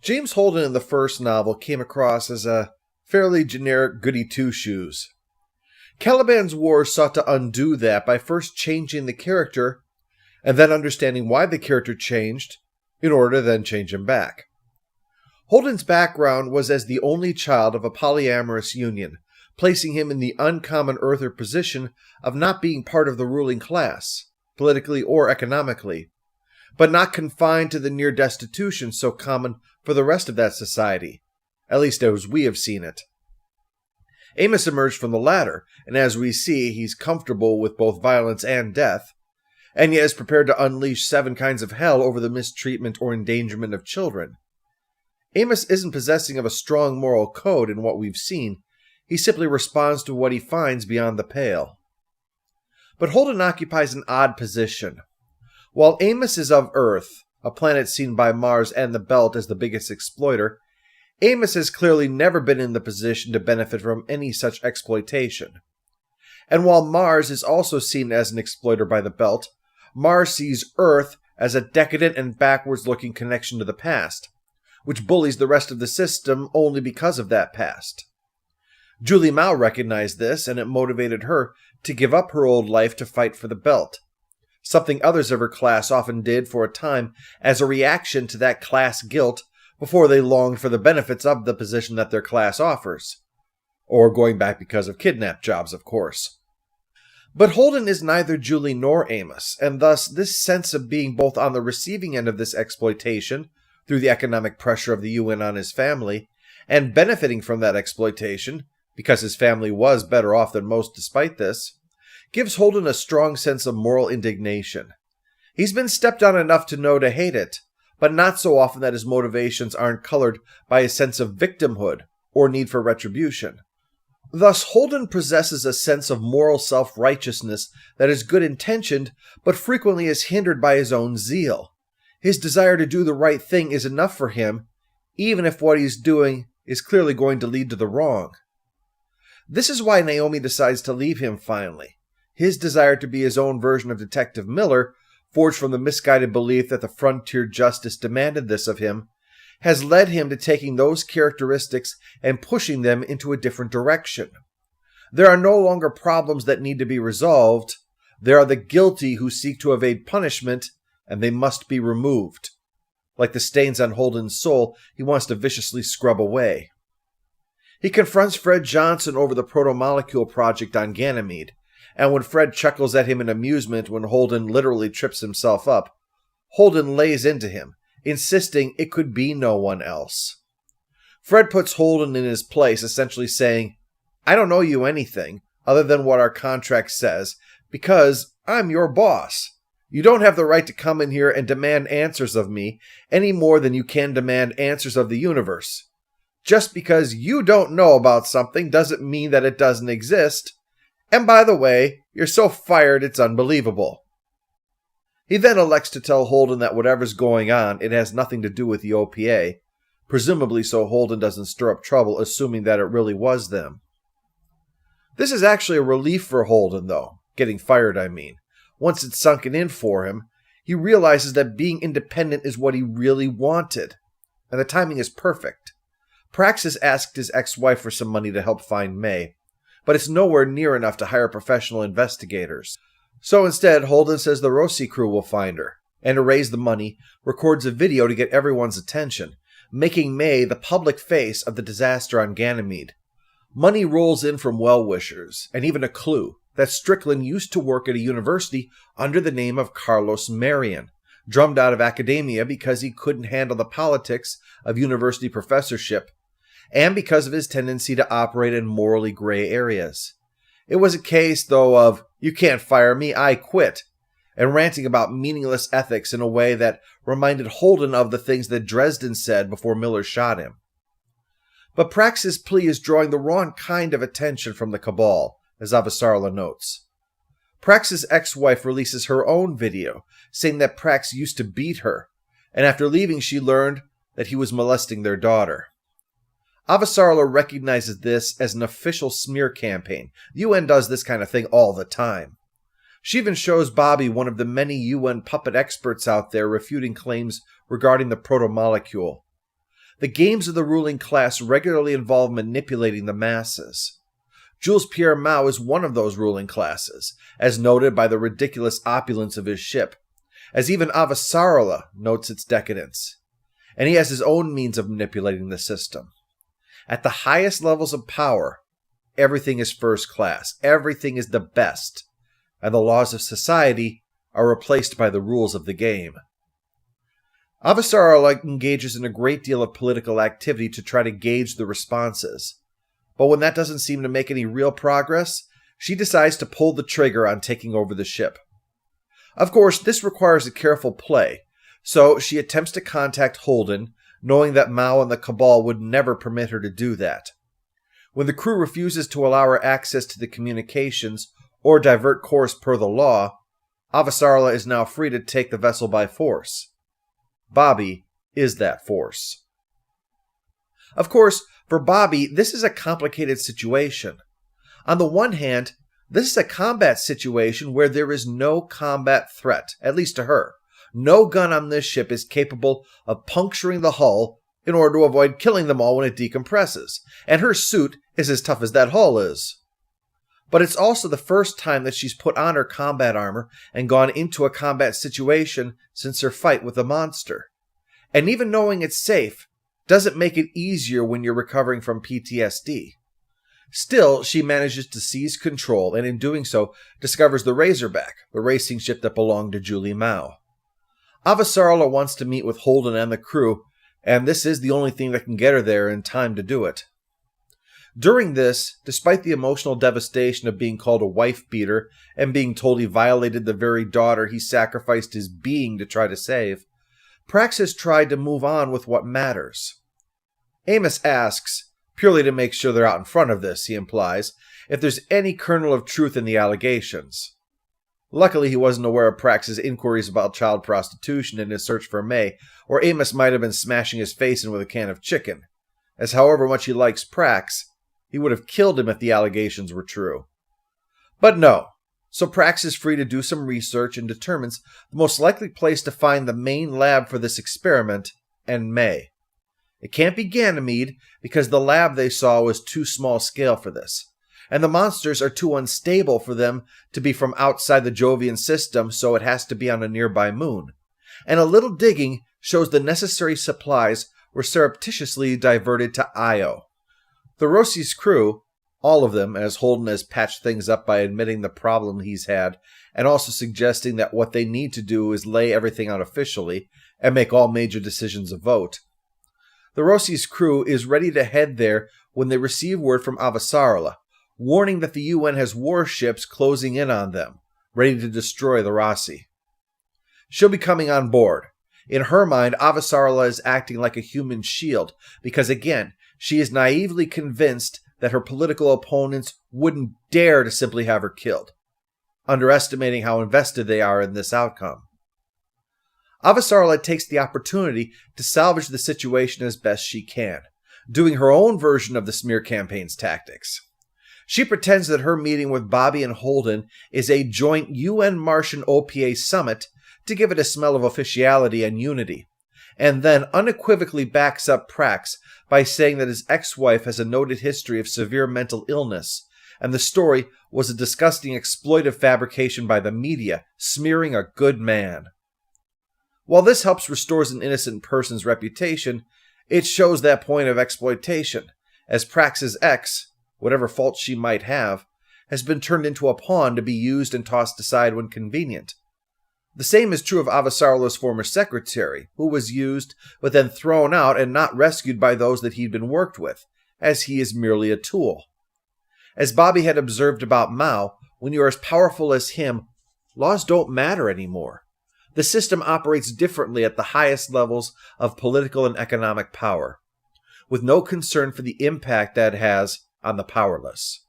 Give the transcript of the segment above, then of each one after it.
James Holden in the first novel came across as a fairly generic goody two-shoes. Caliban's War sought to undo that by first changing the character and then understanding why the character changed in order to then change him back. Holden's background was as the only child of a polyamorous union, placing him in the uncommon earther position of not being part of the ruling class, politically or economically, but not confined to the near destitution so common for the rest of that society, at least as we have seen it. Amos emerged from the latter, and as we see, he's comfortable with both violence and death, and yet is prepared to unleash 7 kinds of hell over the mistreatment or endangerment of children. Amos isn't possessing of a strong moral code in what we've seen, he simply responds to what he finds beyond the pale. But Holden occupies an odd position. While Amos is of Earth, a planet seen by Mars and the Belt as the biggest exploiter, Amos has clearly never been in the position to benefit from any such exploitation. And while Mars is also seen as an exploiter by the Belt, Mars sees Earth as a decadent and backwards-looking connection to the past, which bullies the rest of the system only because of that past. Julie Mao recognized this, and it motivated her to give up her old life to fight for the Belt, something others of her class often did for a time as a reaction to that class guilt before they longed for the benefits of the position that their class offers. Or going back because of kidnap jobs, of course. But Holden is neither Julie nor Amos, and thus this sense of being both on the receiving end of this exploitation, through the economic pressure of the UN on his family, and benefiting from that exploitation, because his family was better off than most despite this, gives Holden a strong sense of moral indignation. He's been stepped on enough to know to hate it, but not so often that his motivations aren't colored by a sense of victimhood or need for retribution. Thus, Holden possesses a sense of moral self-righteousness that is good-intentioned, but frequently is hindered by his own zeal. His desire to do the right thing is enough for him, even if what he's doing is clearly going to lead to the wrong. This is why Naomi decides to leave him finally. His desire to be his own version of Detective Miller, forged from the misguided belief that the frontier justice demanded this of him, has led him to taking those characteristics and pushing them into a different direction. There are no longer problems that need to be resolved. There are the guilty who seek to evade punishment, and they must be removed. Like the stains on Holden's soul, he wants to viciously scrub away. He confronts Fred Johnson over the proto-molecule project on Ganymede, and when Fred chuckles at him in amusement when Holden literally trips himself up, Holden lays into him, insisting it could be no one else. Fred puts Holden in his place, essentially saying, "I don't owe you anything, other than what our contract says, because I'm your boss. You don't have the right to come in here and demand answers of me, any more than you can demand answers of the universe. Just because you don't know about something doesn't mean that it doesn't exist. And by the way, you're so fired it's unbelievable." He then elects to tell Holden that whatever's going on, it has nothing to do with the OPA, presumably so Holden doesn't stir up trouble, assuming that it really was them. This is actually a relief for Holden, though, getting fired, I mean. Once it's sunken in for him, he realizes that being independent is what he really wanted, and the timing is perfect. Praxis asked his ex-wife for some money to help find May, but it's nowhere near enough to hire professional investigators. So instead, Holden says the Rossi crew will find her, and to raise the money, records a video to get everyone's attention, making May the public face of the disaster on Ganymede. Money rolls in from well-wishers, and even a clue that Strickland used to work at a university under the name of Carlos Marion, drummed out of academia because he couldn't handle the politics of university professorship, and because of his tendency to operate in morally gray areas. It was a case, though, of, "You can't fire me, I quit," and ranting about meaningless ethics in a way that reminded Holden of the things that Dresden said before Miller shot him. But Praxis' plea is drawing the wrong kind of attention from the cabal, as Avasarala notes. Praxis' ex-wife releases her own video, saying that Prax used to beat her, and after leaving she learned that he was molesting their daughter. Avasarala recognizes this as an official smear campaign. The UN does this kind of thing all the time. She even shows Bobby one of the many UN puppet experts out there refuting claims regarding the proto-molecule. The games of the ruling class regularly involve manipulating the masses. Jules Pierre Mao is one of those ruling classes, as noted by the ridiculous opulence of his ship, as even Avasarala notes its decadence. And he has his own means of manipulating the system. At the highest levels of power, everything is first class, everything is the best, and the laws of society are replaced by the rules of the game. Avasarala engages in a great deal of political activity to try to gauge the responses. But when that doesn't seem to make any real progress, she decides to pull the trigger on taking over the ship. Of course, this requires a careful play, so she attempts to contact Holden, knowing that Mao and the Cabal would never permit her to do that. When the crew refuses to allow her access to the communications or divert course per the law, Avasarala is now free to take the vessel by force. Bobby is that force. Of course, for Bobby, this is a complicated situation. On the one hand, this is a combat situation where there is no combat threat, at least to her. No gun on this ship is capable of puncturing the hull in order to avoid killing them all when it decompresses, and her suit is as tough as that hull is. But it's also the first time that she's put on her combat armor and gone into a combat situation since her fight with the monster. And even knowing it's safe doesn't make it easier when you're recovering from PTSD. Still, she manages to seize control, and in doing so, discovers the Razorback, the racing ship that belonged to Julie Mao. Avasarala wants to meet with Holden and the crew, and this is the only thing that can get her there in time to do it. During this, despite the emotional devastation of being called a wife-beater and being told he violated the very daughter he sacrificed his being to try to save, Prax has tried to move on with what matters. Amos asks, purely to make sure they're out in front of this, he implies, if there's any kernel of truth in the allegations. Luckily, he wasn't aware of Prax's inquiries about child prostitution in his search for May, or Amos might have been smashing his face in with a can of chicken, as however much he likes Prax, he would have killed him if the allegations were true. But no, so Prax is free to do some research and determines the most likely place to find the main lab for this experiment, and May. It can't be Ganymede, because the lab they saw was too small scale for this, and the monsters are too unstable for them to be from outside the Jovian system, so it has to be on a nearby moon. And a little digging shows the necessary supplies were surreptitiously diverted to Io. The Rossi's crew, all of them, as Holden has patched things up by admitting the problem he's had, and also suggesting that what they need to do is lay everything out officially, and make all major decisions a vote. The Rossi's crew is ready to head there when they receive word from Avasarala, warning that the UN has warships closing in on them, ready to destroy the Rossi. She'll be coming on board. In her mind, Avasarala is acting like a human shield, because again, she is naively convinced that her political opponents wouldn't dare to simply have her killed, underestimating how invested they are in this outcome. Avasarala takes the opportunity to salvage the situation as best she can, doing her own version of the smear campaign's tactics. She pretends that her meeting with Bobby and Holden is a joint UN-Martian OPA summit to give it a smell of officiality and unity, and then unequivocally backs up Prax by saying that his ex-wife has a noted history of severe mental illness, and the story was a disgusting exploitive fabrication by the media, smearing a good man. While this helps restore an innocent person's reputation, it shows that point of exploitation, as Prax's ex, whatever faults she might have, has been turned into a pawn to be used and tossed aside when convenient. The same is true of Avasarala's former secretary, who was used, but then thrown out and not rescued by those that he'd been worked with, as he is merely a tool. As Bobby had observed about Mao, when you are as powerful as him, laws don't matter anymore. The system operates differently at the highest levels of political and economic power, with no concern for the impact that has on the powerless.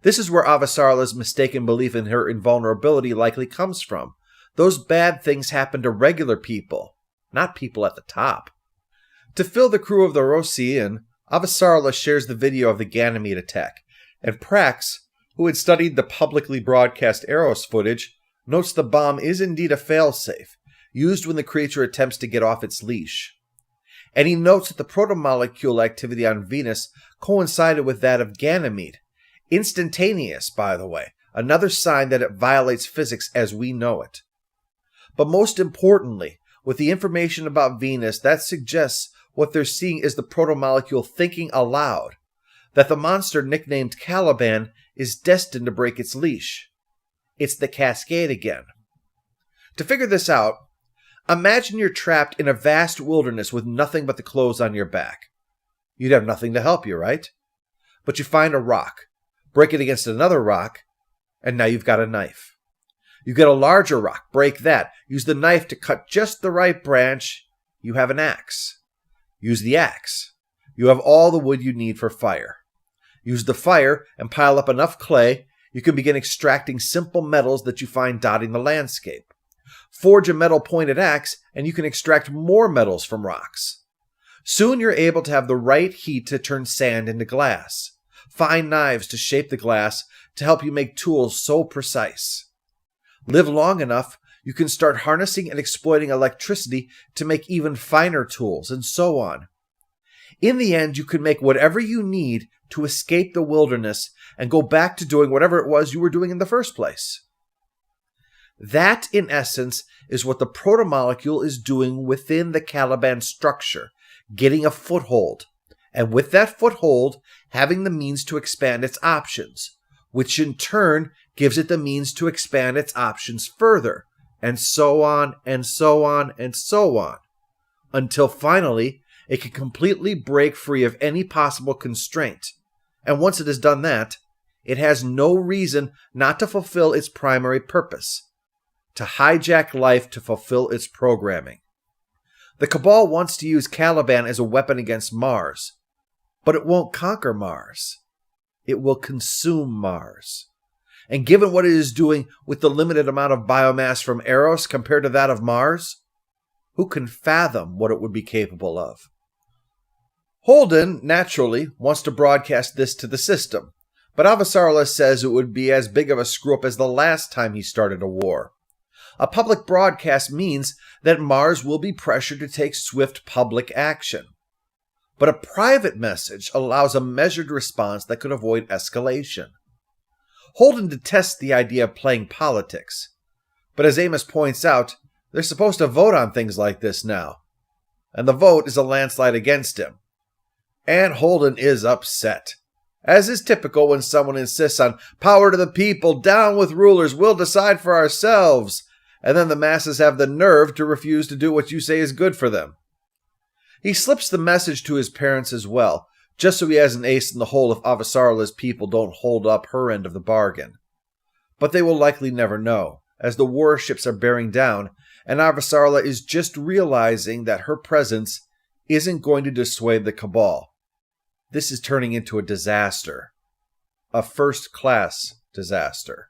This is where Avasarala's mistaken belief in her invulnerability likely comes from. Those bad things happen to regular people, not people at the top. To fill the crew of the Rossi in, Avasarala shares the video of the Ganymede attack, and Prax, who had studied the publicly broadcast Eros footage, notes the bomb is indeed a failsafe, used when the creature attempts to get off its leash. and he notes that the protomolecule activity on Venus coincided with that of Ganymede. Instantaneous, by the way, another sign that it violates physics as we know it. But most importantly, with the information about Venus, that suggests what they're seeing is the protomolecule thinking aloud, that the monster nicknamed Caliban is destined to break its leash. It's the cascade again. To figure this out, imagine you're trapped in a vast wilderness with nothing but the clothes on your back. You'd have nothing to help you, right? But you find a rock, break it against another rock, and now you've got a knife. You get a larger rock, break that, use the knife to cut just the right branch, you have an axe. Use the axe. You have all the wood you need for fire. Use the fire and pile up enough clay, you can begin extracting simple metals that you find dotting the landscape. Forge a metal-pointed axe, and you can extract more metals from rocks. Soon you're able to have the right heat to turn sand into glass. Fine knives to shape the glass to help you make tools so precise. Live long enough, you can start harnessing and exploiting electricity to make even finer tools, and so on. In the end, you can make whatever you need to escape the wilderness and go back to doing whatever it was you were doing in the first place. That, in essence, is what the protomolecule is doing within the Caliban structure, getting a foothold, and with that foothold, having the means to expand its options, which in turn gives it the means to expand its options further, and so on, and so on, and so on, until finally it can completely break free of any possible constraint. And once it has done that, it has no reason not to fulfill its primary purpose, to hijack life to fulfill its programming. The Cabal wants to use Caliban as a weapon against Mars, but it won't conquer Mars. It will consume Mars. And given what it is doing with the limited amount of biomass from Eros compared to that of Mars, who can fathom what it would be capable of? Holden, naturally, wants to broadcast this to the system, but Avasarala says it would be as big of a screw-up as the last time he started a war. A public broadcast means that Mars will be pressured to take swift public action. But a private message allows a measured response that could avoid escalation. Holden detests the idea of playing politics, but as Amos points out, they're supposed to vote on things like this now, and the vote is a landslide against him. And Holden is upset, as is typical when someone insists on power to the people, down with rulers, we'll decide for ourselves, and then the masses have the nerve to refuse to do what you say is good for them. He slips the message to his parents as well, just so he has an ace in the hole if Avasarala's people don't hold up her end of the bargain. But they will likely never know, as the warships are bearing down, and Avasarala is just realizing that her presence isn't going to dissuade the Cabal. This is turning into a disaster. A first-class disaster.